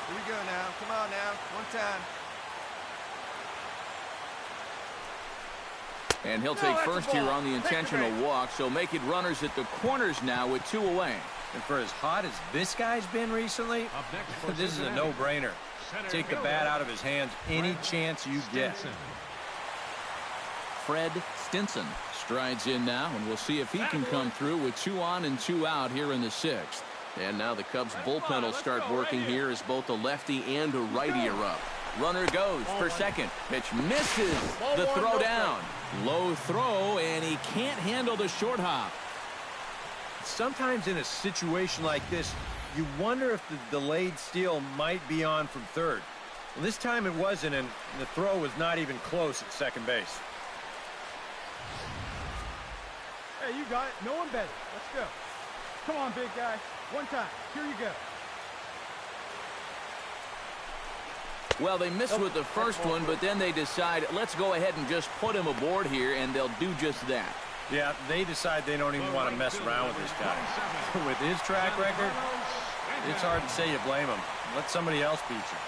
Here we go now. Come on now. One time. And he'll take first here on the intentional walk, so make it runners at the corners now with 2 away. And for as hot as this guy's been recently, this is a no-brainer. Take the bat out of his hands any chance you get. Fred Stinson strides in now, and we'll see if he can come through with 2 on and 2 out here in the 6th. And now the Cubs bullpen will start working here as both a lefty and a righty are up. Runner goes for second. Pitch misses. The throw down. Low throw, and he can't handle the short hop. Sometimes in a situation like this, you wonder if the delayed steal might be on from third. Well, this time it wasn't, and the throw was not even close at second base. Hey, you got it. No one better. Let's go. Come on, big guy. One time. Here you go. Well, they missed with the first one, but then they decide, let's go ahead and just put him aboard here, and they'll do just that. Yeah, they decide they don't even want to mess around with this guy. With his track record, it's hard to say you blame him. Let somebody else beat you.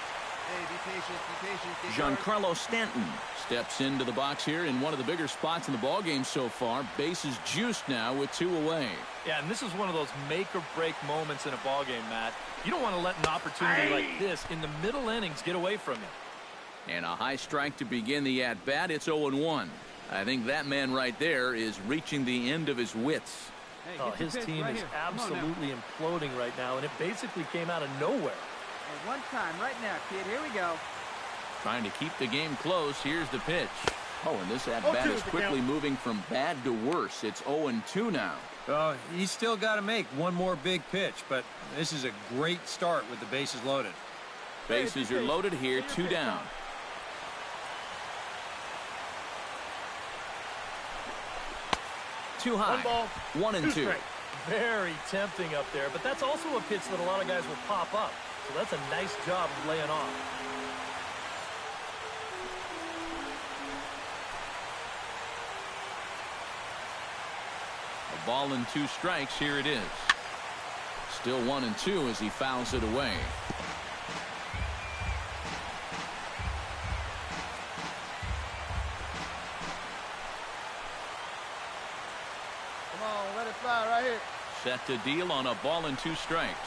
Hey, be patient, be patient. Giancarlo Stanton steps into the box here in one of the bigger spots in the ballgame so far. Bases juiced now with 2 away. Yeah, and this is one of those make-or-break moments in a ballgame, Matt. You don't want to let an opportunity like this in the middle innings get away from you. And a high strike to begin the at-bat. It's 0-1. I think that man right there is reaching the end of his wits. Hey, his team is absolutely imploding right now, and it basically came out of nowhere. Hey, one time right now, kid. Here we go. Trying to keep the game close. Here's the pitch. Oh, and this at-bat is quickly moving from bad to worse. It's 0-2 now. Well, he's still got to make one more big pitch, but this is a great start with the bases loaded. Bases are loaded here, 2 down. Too high. 1-2. Very tempting up there, but that's also a pitch that a lot of guys will pop up. So that's a nice job of laying off. A ball and 2 strikes. Here it is. Still 1-2 as he fouls it away. Right here. Set to deal on a ball and 2 strikes.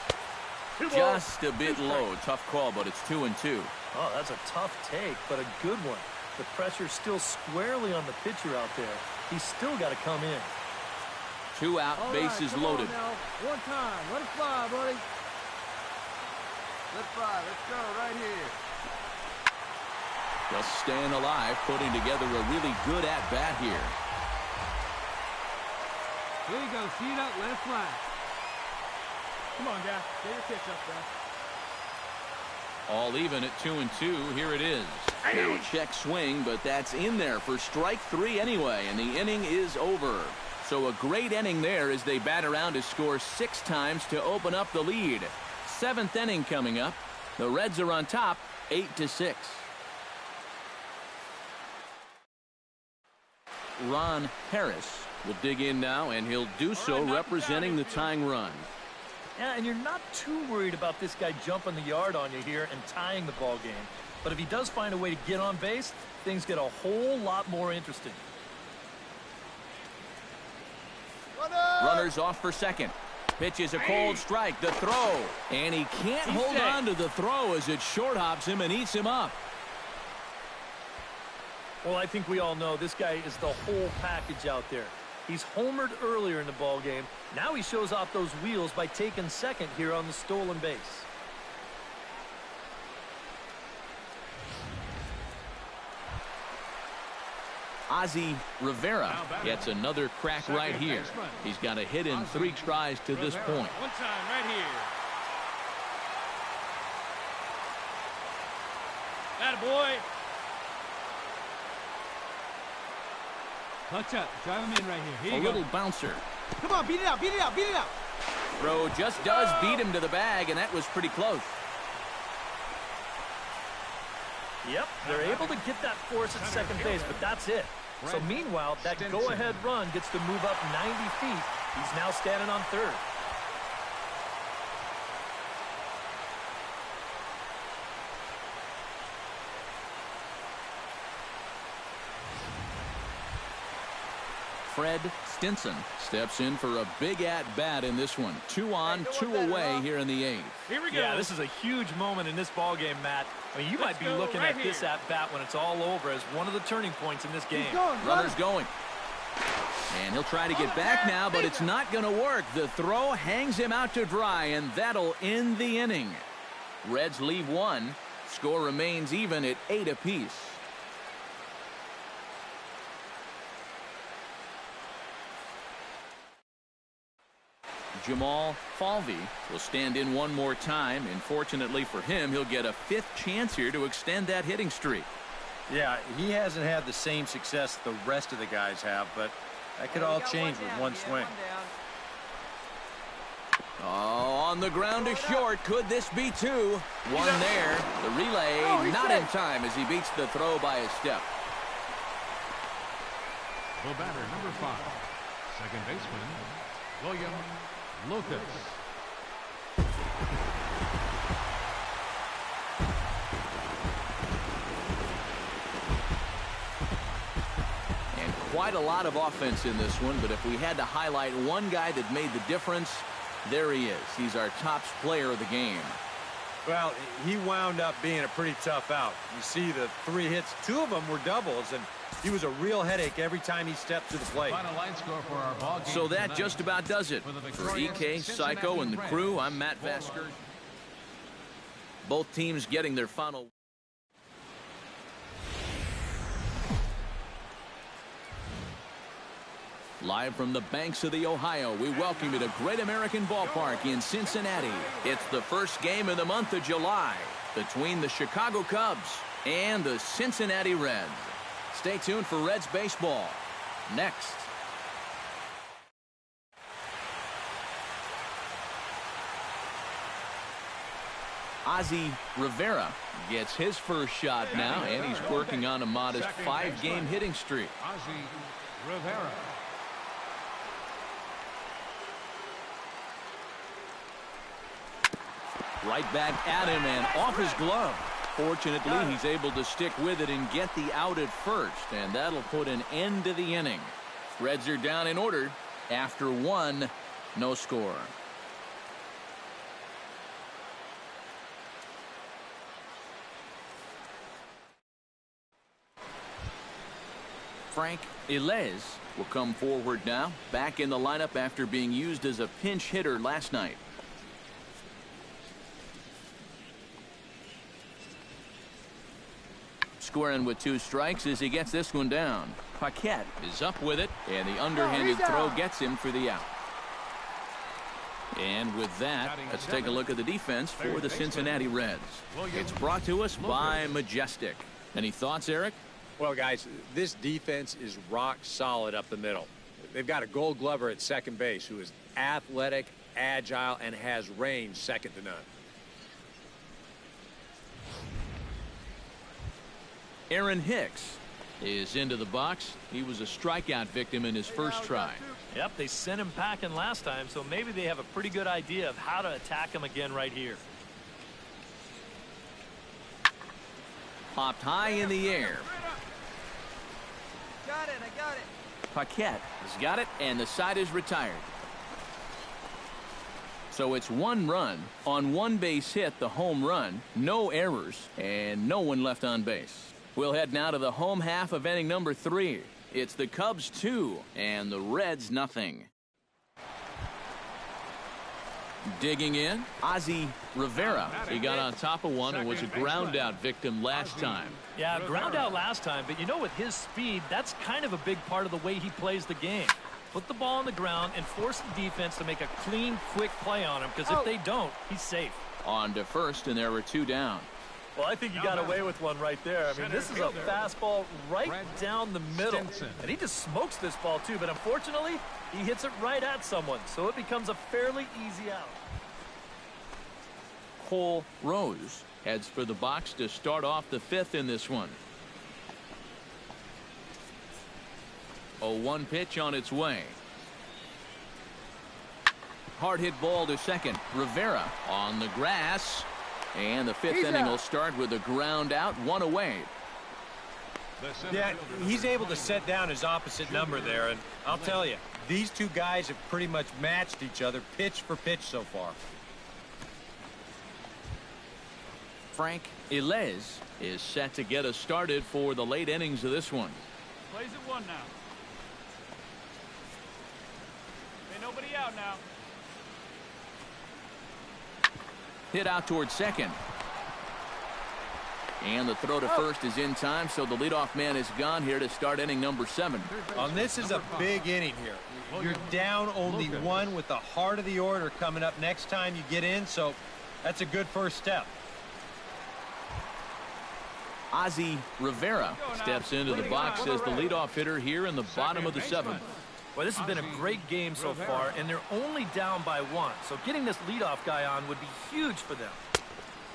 Just a bit low. Tough call, but it's 2-2. Oh, that's a tough take, but a good one. The pressure's still squarely on the pitcher out there. He's still got to come in. 2 out, bases loaded. One time. Let it fly, buddy. Let it fly. Let's go right here. Just staying alive, putting together a really good at-bat here. Here you go. See it up. Let it fly. Come on, guy. Get your pitch up there. All even at 2-2. Here it is. Now a check swing, but that's in there for strike 3 anyway, and the inning is over. So a great inning there as they bat around to score 6 times to open up the lead. 7th inning coming up. The Reds are on top, 8-6. Ron Harris will dig in now, and he'll do so representing the tying run. Yeah, and you're not too worried about this guy jumping the yard on you here and tying the ball game. But if he does find a way to get on base, things get a whole lot more interesting. Runners off for second. Pitch is a cold strike. The throw. And he can't hold on to the throw as it short hops him and eats him up. Well, I think we all know this guy is the whole package out there. He's homered earlier in the ball game. Now he shows off those wheels by taking second here on the stolen base. Ozzie Rivera gets another crack right here. He's got a hit in 3 tries to this point. One time right here. Attaboy. Touch up. Drive him in right here. Here you go. A little bouncer. Come on, beat it out, beat it out, beat it out. Throw just does beat him to the bag, and that was pretty close. Yep, they're able to get that force at second base, but that's it. So meanwhile, that go-ahead run gets to move up 90 feet. He's now standing on third. Fred Stinson steps in for a big at-bat in this one. 2 on, 2 away here in the 8th. Here we go. Yeah, this is a huge moment in this ball game, Matt. I mean, you might be looking at this at-bat when it's all over as one of the turning points in this game. Runner's going. And he'll try to get back now, but it's not going to work. The throw hangs him out to dry, and that'll end the inning. Reds leave 1. Score remains even at 8 apiece. Jamal Falvey will stand in one more time, and fortunately for him, he'll get a 5th chance here to extend that hitting streak. Yeah, he hasn't had the same success the rest of the guys have, but that could all change with one swing. Oh, on the ground to short. Could this be 2? 1 there. The relay not in time as he beats the throw by a step. The batter, number 5, second baseman, William Lucas. And quite a lot of offense in this one, but if we had to highlight one guy that made the difference, there he is. He's our top player of the game. Well, he wound up being a pretty tough out. You see the 3 hits, 2 of them were doubles, and he was a real headache every time he stepped to the plate. Final line score for our ball game So that tonight. just about does it. For EK, Psycho, and the crew, I'm Matt Vasker. Both teams getting their final. Live from the banks of the Ohio, we welcome you to Great American Ballpark in Cincinnati. It's the first game of the month of July between the Chicago Cubs and the Cincinnati Reds. Stay tuned for Reds baseball next. Ozzie Rivera gets his first shot now, and he's working on a modest 5-game hitting streak. Ozzie Rivera. Right back at him and off his glove. Fortunately, he's able to stick with it and get the out at first, and that'll put an end to the inning. Reds are down in order after 1, no score. Frank Ilez will come forward now, back in the lineup after being used as a pinch hitter last night. Squaring with 2 strikes as he gets this one down. Paquette is up with it, and the underhanded throw gets him for the out. And with that, let's take a look at the defense for the Cincinnati Reds. It's brought to us by Majestic. Any thoughts, Eric? Well, guys, this defense is rock solid up the middle. They've got a Gold Glover at second base who is athletic, agile, and has range second to none. Aaron Hicks is into the box. He was a strikeout victim in his first try. Yep, they sent him packing last time, so maybe they have a pretty good idea of how to attack him again right here. Popped high in the air. Got it, I got it. Paquette has got it, and the side is retired. So it's 1 run on 1 base hit, the home run, no errors, and no one left on base. We'll head now to the home half of inning number 3. It's the Cubs 2 and the Reds nothing. Digging in, Ozzie Rivera. He got on top of one and was a ground out victim last time. Yeah, ground out last time, but you know, with his speed, that's kind of a big part of the way he plays the game. Put the ball on the ground and force the defense to make a clean, quick play on him, because if they don't, he's safe. On to first, and there were 2 down. Well, I think you got away with one right there. I mean, this is a fastball right down the middle. And he just smokes this ball, too. But unfortunately, he hits it right at someone. So it becomes a fairly easy out. Cole Rose heads for the box to start off the 5th in this one. 0-1 pitch on its way. Hard hit ball to second. Rivera on the grass. And the 5th inning will start with a ground out, 1 away. Yeah, he's able to set down his opposite number there, and I'll tell you, these two guys have pretty much matched each other pitch for pitch so far. Frank Ilez is set to get us started for the late innings of this one. Plays at 1 now. Ain't nobody out now. Hit out towards second. And the throw to first is in time, so the leadoff man is gone here to start inning number 7. This is a big inning here. You're down only 1 with the heart of the order coming up next time you get in, so that's a good first step. Ozzie Rivera steps into the box as the leadoff hitter here in the bottom of the 7th. Well, this has been a great game so far, and they're only down by 1. So getting this leadoff guy on would be huge for them.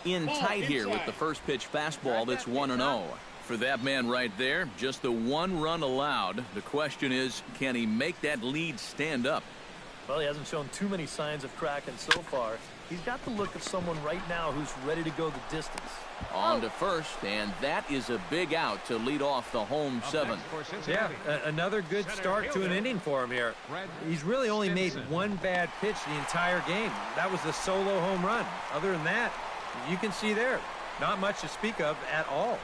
In tight here with the first pitch fastball that's 1-0. For that man right there, just the 1 run allowed. The question is, can he make that lead stand up? Well, he hasn't shown too many signs of cracking so far. He's got the look of someone right now who's ready to go the distance. On to first, and that is a big out to lead off the home 7th. Yeah, another good start to an inning for him here. He's really only made 1 bad pitch the entire game. That was the solo home run. Other than that, you can see there, not much to speak of at all.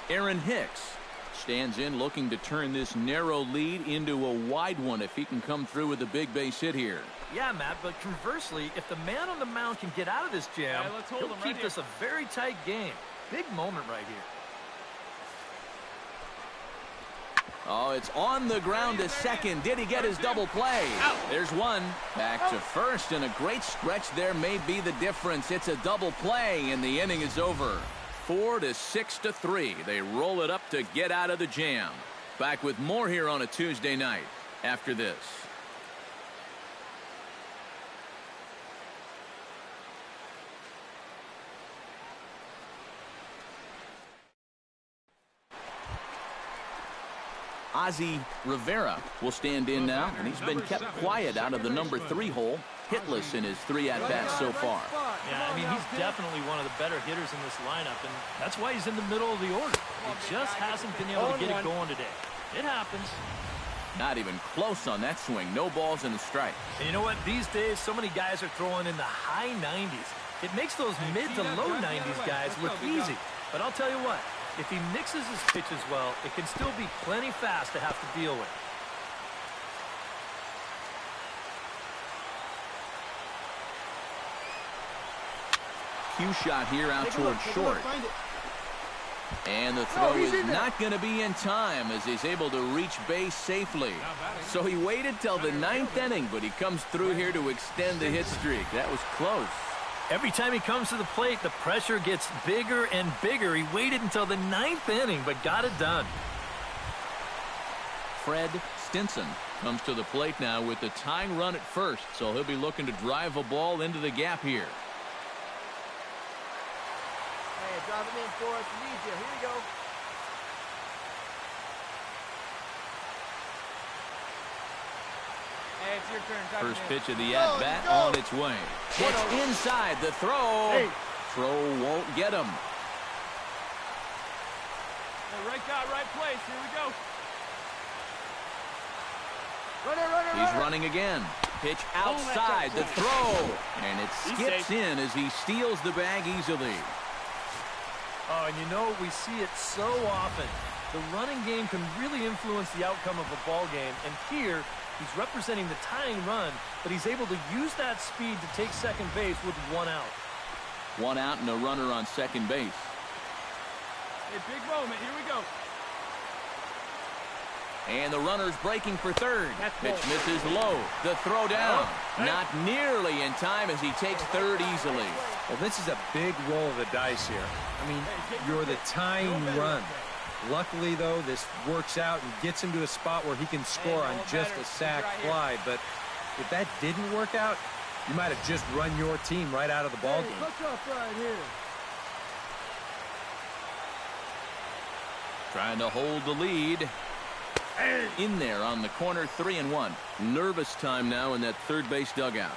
Aaron Hicks stands in looking to turn this narrow lead into a wide one if he can come through with a big base hit here. Yeah, Matt, but conversely, if the man on the mound can get out of this jam, he'll keep this a very tight game. Big moment right here. Oh, it's on the ground to second. Did he get his double play? There's one. Back to first, and a great stretch there may be the difference. It's a double play, and the inning is over. 4-6-3. They roll it up to get out of the jam. Back with more here on a Tuesday night after this. Ozzie Rivera will stand in now, and he's been kept quiet out of the number 3 hole, hitless in his 3 at-bats so far. Yeah, I mean, he's definitely one of the better hitters in this lineup, and that's why he's in the middle of the order. He just hasn't been able to get it going today. It happens. Not even close on that swing. No balls and a strike. And you know what? These days, so many guys are throwing in the high 90s. It makes those mid to low 90s guys look easy. But I'll tell you what, if he mixes his pitches well, it can still be plenty fast to have to deal with. Cue shot here out towards short. And the throw is not going to be in time as he's able to reach base safely. So he waited till the 9th inning, but he comes through here to extend the hit streak. That was close. Every time he comes to the plate, the pressure gets bigger and bigger. He waited until the 9th inning, but got it done. Fred Stinson comes to the plate now with the tying run at first, so he'll be looking to drive a ball into the gap here. Hey, drive him in for us. We need you. Here we go. Hey, it's your turn. Drive First him in. pitch of the at-bat on its way. It's inside the throw. Hey. Throw won't get him. Hey, right guy, right place. Here we go. He's running again. Pitch outside the throw. And it skips in as he steals the bag easily. Oh, and you know, we see it so often. The running game can really influence the outcome of a ball game. And here, he's representing the tying run, but he's able to use that speed to take second base with 1 out. 1 out and a runner on second base. Hey, big moment. Here we go. And the runner's breaking for third. Pitch misses low. The throw down. Not nearly in time as he takes third easily. Well, this is a big roll of the dice here. I mean, you're the tying run. Luckily, though, this works out and gets him to a spot where he can score on just a sac fly. But if that didn't work out, you might have just run your team right out of the ball game. Hook up right here. Trying to hold the lead. In there on the corner, 3-1. Nervous time now in that third base dugout.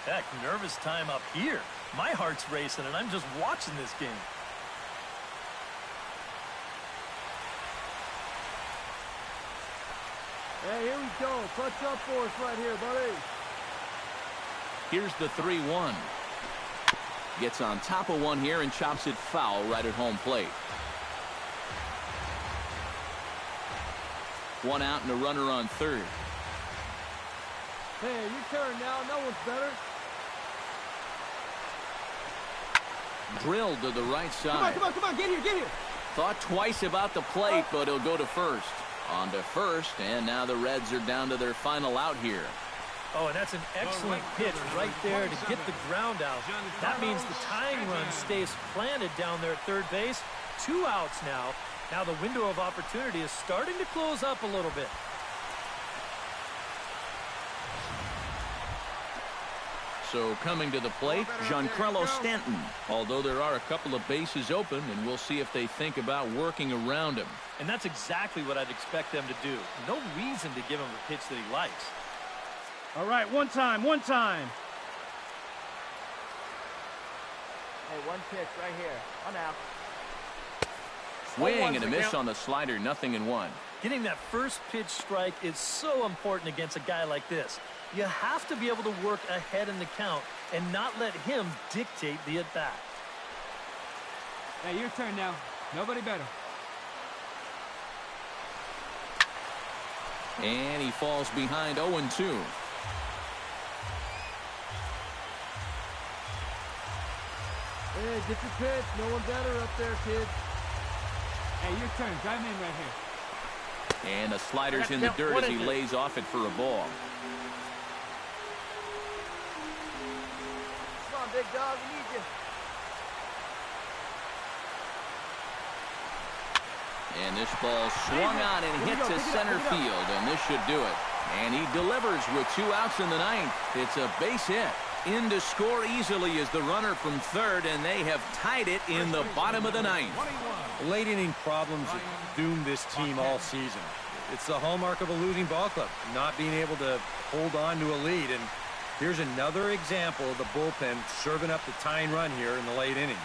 Heck, nervous time up here. My heart's racing, and I'm just watching this game. go. Clutch up for us right here, buddy. Here's the 3-1. Gets on top of one here and chops it foul right at home plate. One out and a runner on third. Hey, your turn now. No one's better. Drilled to the right side. Come on. Get here. Thought twice about the plate, but he'll go to first. On to first, and now the Reds are down to their final out here. Oh, and that's an excellent pitch right there to get the ground out. That means the tying run stays planted down there at third base. 2 outs now. Now the window of opportunity is starting to close up a little bit. So coming to the plate, Giancarlo Stanton. Although there are a couple of bases open, and we'll see if they think about working around him. And that's exactly what I'd expect them to do. No reason to give him a pitch that he likes. All right, one time. Hey, one pitch right here. On out. Swing and a miss on the slider, 0-1. Getting that first pitch strike is so important against a guy like this. You have to be able to work ahead in the count and not let him dictate the at-bat. Hey, your turn now. Nobody better. And he falls behind 0-2. Hey, get your pitch. No one better up there, kid. Hey, your turn. Drive him in right here. And the slider's in the dirt as he lays off it for a ball. Come on, big dog. We need you. And this ball swung on and hit to center field, and this should do it. And he delivers with 2 outs in the ninth. It's a base hit. In to score easily is the runner from third, and they have tied it in the bottom of the ninth. Late inning problems have doomed this team all season. It's the hallmark of a losing ball club, not being able to hold on to a lead. And here's another example of the bullpen serving up the tying run here in the late innings.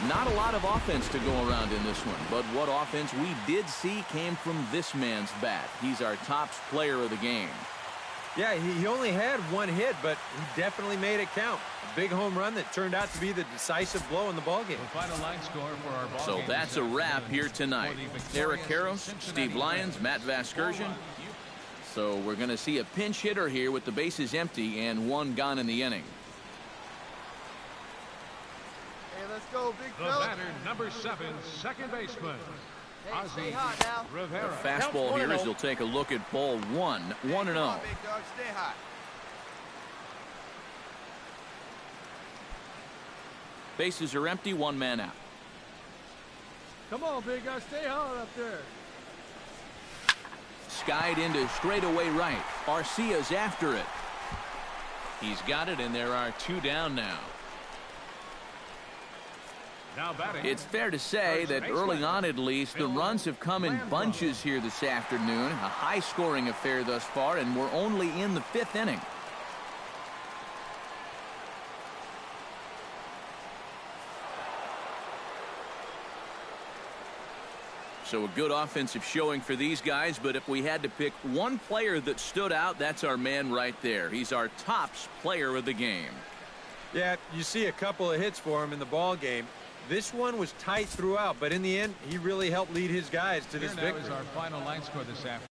Not a lot of offense to go around in this one, but what offense we did see came from this man's bat. He's our top player of the game. Yeah, he only had 1 hit, but he definitely made it count. A big home run that turned out to be the decisive blow in the ballgame. So that's a wrap here tonight. Eric Karros, Steve Lyons, Matt Vasgersian. So we're going to see a pinch hitter here with the bases empty and 1 gone in the inning. Hey, let's go, big The fella. batter, number 7, second baseman. Hey, stay hot now. The Rivera. fastball here as he'll take a look at ball 1, 1-0. Come on, big dog. Stay hot. Bases are empty, 1 man out. Come on, big guy. Stay hard up there. Skied into straightaway right. Arcia's after it. He's got it, and there are 2 down now. Now batting. It's fair to say that early on, at least, the runs have come in bunches here this afternoon. A high-scoring affair thus far, and we're only in the 5th inning. So a good offensive showing for these guys, but if we had to pick one player that stood out, that's our man right there. He's our tops player of the game. Yeah, you see a couple of hits for him in the ball game. This one was tight throughout, but in the end, he really helped lead his guys to this Here now victory. is our final line score this afternoon.